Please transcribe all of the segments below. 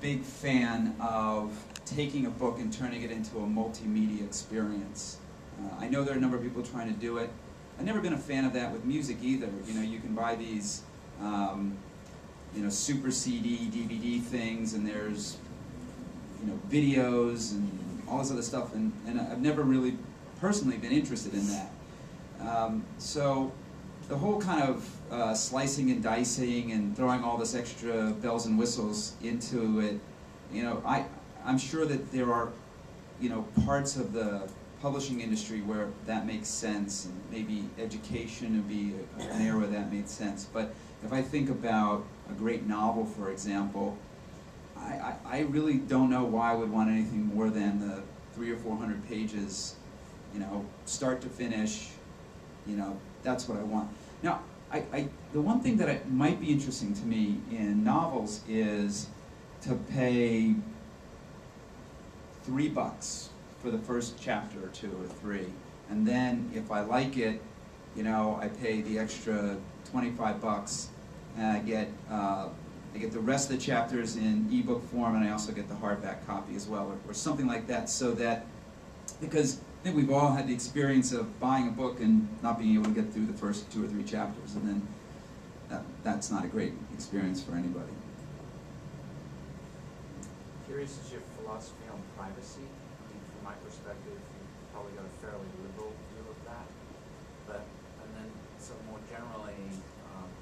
big fan of taking a book and turning it into a multimedia experience. I know there are a number of people trying to do it. I've never been a fan of that with music either. You know, you can buy these, you know, super CD, DVD things, and there's, you know, videos and all this other stuff, and I've never really personally been interested in that. So the whole kind of slicing and dicing and throwing all this extra bells and whistles into it, you know, I'm sure that there are, you know, parts of the publishing industry where that makes sense, and maybe education would be an area where that made sense. But if I think about a great novel, for example, I really don't know why I would want anything more than the 300 or 400 pages, you know, start to finish. You know, that's what I want. Now, the one thing that might be interesting to me in novels is to pay $3 for the first chapter or 2 or 3, and then if I like it, you know, I pay the extra $25, and I get the rest of the chapters in ebook form, and I also get the hardback copy as well, or something like that, so that, because I think we've all had the experience of buying a book and not being able to get through the first 2 or 3 chapters, and then that's not a great experience for anybody. Curious is your philosophy on privacy. I mean, from my perspective, you've probably got a fairly liberal view of that. And then, so more generally,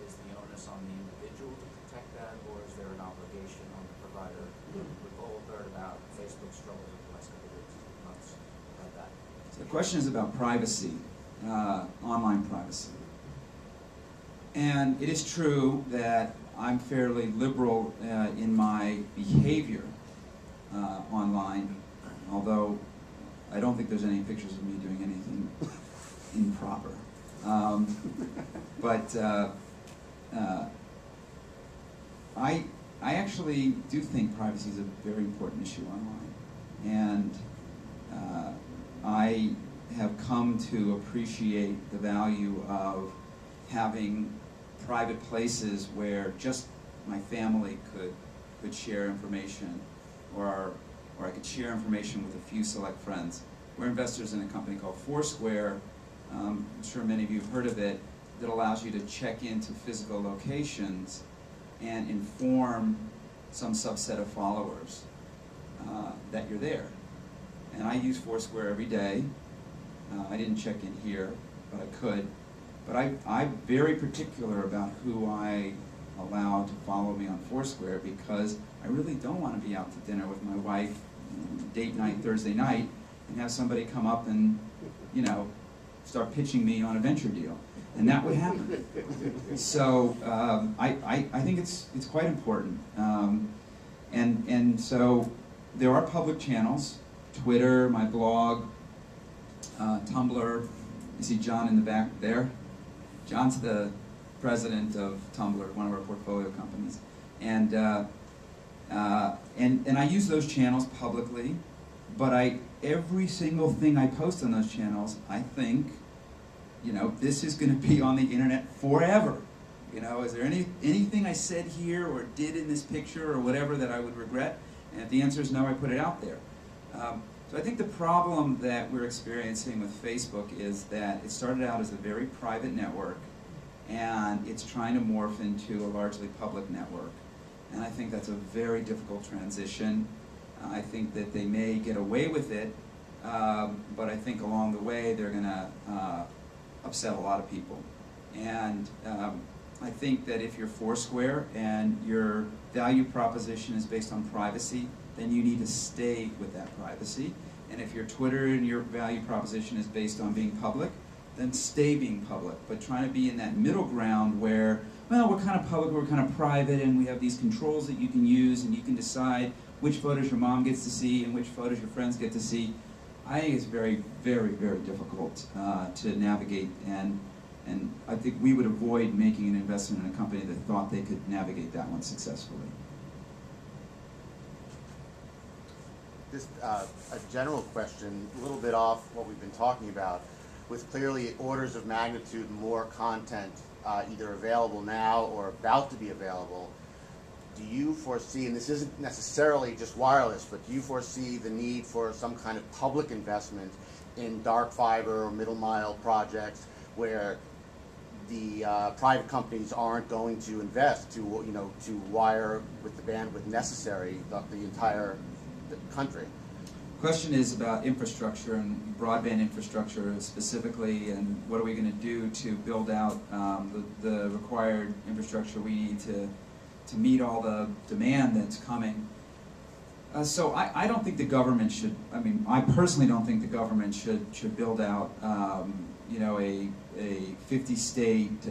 is the onus on the individual to protect that, or is there an obligation on the provider? We've all heard about Facebook struggles over the last couple of weeks, months, about that. So the question is about privacy, online privacy. And it is true that I'm fairly liberal in my behavior online, although I don't think there's any pictures of me doing anything improper. I actually do think privacy is a very important issue online, and I have come to appreciate the value of having private places where just my family could share information, or I could share information with a few select friends. We're investors in a company called Foursquare. I'm sure many of you have heard of it, that allows you to check into physical locations and inform some subset of followers that you're there. And I use Foursquare every day. I didn't check in here, but I could. But I'm very particular about who I allow to follow me on Foursquare, because I really don't want to be out to dinner with my wife, date night Thursday night, and have somebody come up and, you know, start pitching me on a venture deal. And that would happen. So I think it's quite important. And so there are public channels, Twitter, my blog, Tumblr. You see John in the back there? John's the president of Tumblr, one of our portfolio companies. And I use those channels publicly, but every single thing I post on those channels, I think, you know, this is going to be on the internet forever. You know, is there anything I said here or did in this picture or whatever that I would regret? And if the answer is no, I put it out there. So I think the problem that we're experiencing with Facebook is that it started out as a very private network, and it's trying to morph into a largely public network. And I think that's a very difficult transition. I think that they may get away with it, but I think along the way they're going to upset a lot of people. And I think that if you're Foursquare and your value proposition is based on privacy, then you need to stay with that privacy. And if your Twitter and your value proposition is based on being public, then stay being public. But trying to be in that middle ground where, well, we're kind of public, we're kind of private, and we have these controls that you can use, and you can decide which photos your mom gets to see and which photos your friends get to see. I think it's very, very, very difficult to navigate, and I think we would avoid making an investment in a company that thought they could navigate that one successfully. Just a general question, a little bit off what we've been talking about, with clearly orders of magnitude more content either available now or about to be available. do you foresee, and this isn't necessarily just wireless, but do you foresee the need for some kind of public investment in dark fiber or middle mile projects where the private companies aren't going to invest to wire with the bandwidth necessary the entire country? The question is about infrastructure and broadband infrastructure specifically, and what are we going to do to build out the required infrastructure we need to meet all the demand that's coming. So I don't think the government should, I personally don't think the government should build out, a 50-state,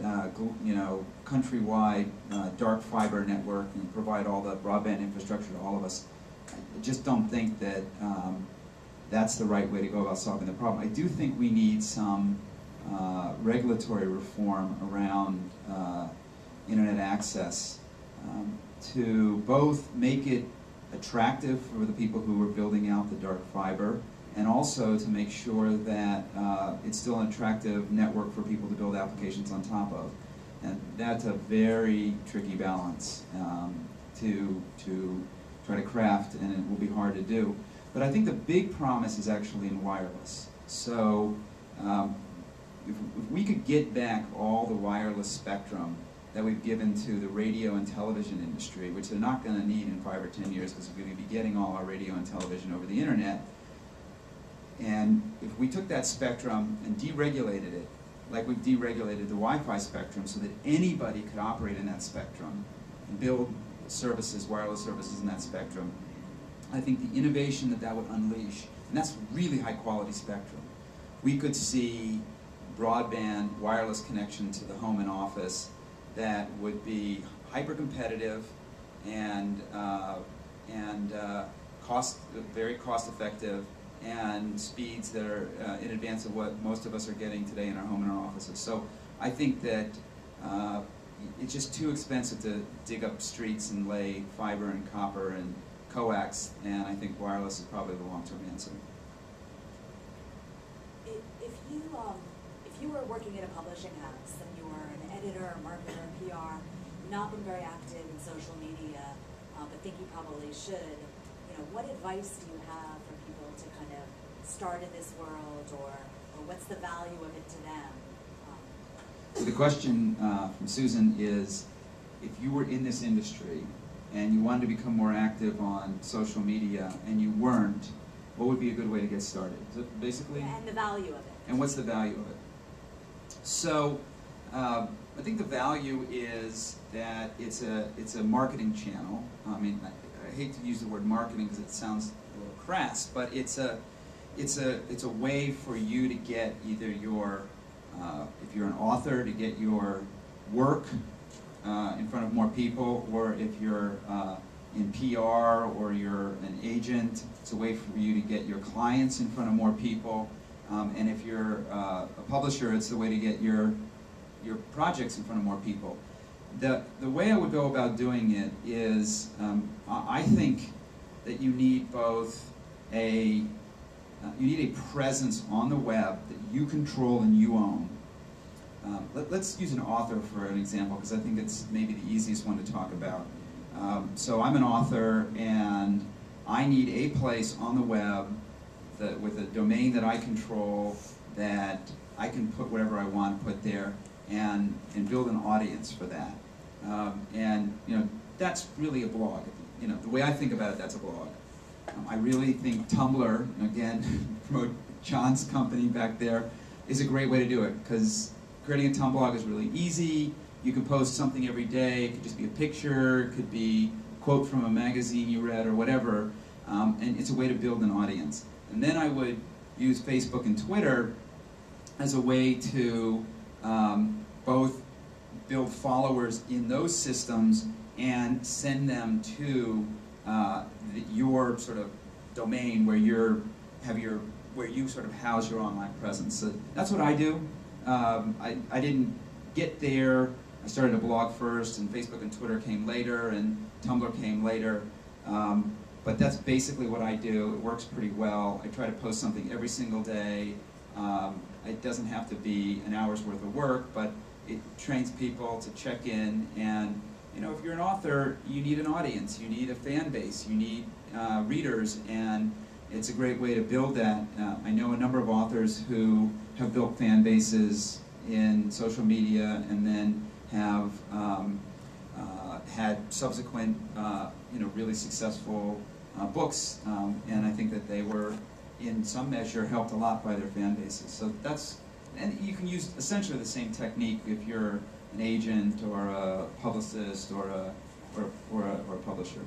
countrywide dark fiber network and provide all the broadband infrastructure to all of us. I just don't think that that's the right way to go about solving the problem. I do think we need some regulatory reform around internet access to both make it attractive for the people who are building out the dark fiber, and also to make sure that it's still an attractive network for people to build applications on top of. And that's a very tricky balance to try to craft, and it will be hard to do. But I think the big promise is actually in wireless. So if we could get back all the wireless spectrum that we've given to the radio and television industry, which they're not going to need in 5 or 10 years because we're going to be getting all our radio and television over the internet. And if we took that spectrum and deregulated it, like we've deregulated the Wi-Fi spectrum so that anybody could operate in that spectrum and build services, wireless services in that spectrum, I think the innovation that would unleash, and that's really high quality spectrum, we could see broadband wireless connection to the home and office that would be hyper competitive and very cost effective, and speeds that are in advance of what most of us are getting today in our home and our offices. So I think that it's just too expensive to dig up streets and lay fiber and copper and coax, and I think wireless is probably the long-term answer. If you were working at a publishing house and you were an editor, or marketer, or PR, not been very active in social media, but think you probably should, what advice do you have for people to kind of start in this world, or what's the value of it to them? So the question from Susan is, if you were in this industry and you wanted to become more active on social media and you weren't, what would be a good way to get started? Is it basically? And the value of it. And what's the value of it? So I think the value is that it's a marketing channel. I hate to use the word marketing because it sounds a little crass, but it's a way for you to get either your if you're an author, to get your work in front of more people, or if you're in PR or you're an agent, it's a way for you to get your clients in front of more people. And if you're a publisher, it's the way to get your projects in front of more people. The way I would go about doing it is, I think that you need both you need a presence on the web that you control and you own. Let's use an author for an example, because I think it's maybe the easiest one to talk about. So I'm an author, and I need a place on the web with a domain that I control, that I can put whatever I want to put there, and build an audience for that. And that's really a blog. The way I think about it, that's a blog. I really think Tumblr, again, promote John's company back there, is a great way to do it, because creating a Tumblr blog is really easy. You can post something every day. It could just be a picture, it could be a quote from a magazine you read or whatever, and it's a way to build an audience. And then I would use Facebook and Twitter as a way to both build followers in those systems and send them to your sort of domain where where you sort of house your online presence. So that's what I do. I didn't get there. I started a blog first, and Facebook and Twitter came later, and Tumblr came later. But that's basically what I do. It works pretty well. I try to post something every single day. It doesn't have to be an hour's worth of work, but it trains people to check in, and you know, if you're an author, you need an audience, you need a fan base, you need readers, and it's a great way to build that. I know a number of authors who have built fan bases in social media and then have had subsequent, you know, really successful books, and I think that they were, in some measure, helped a lot by their fan bases. So that's, and you can use essentially the same technique if you're an agent or a publicist or a publisher.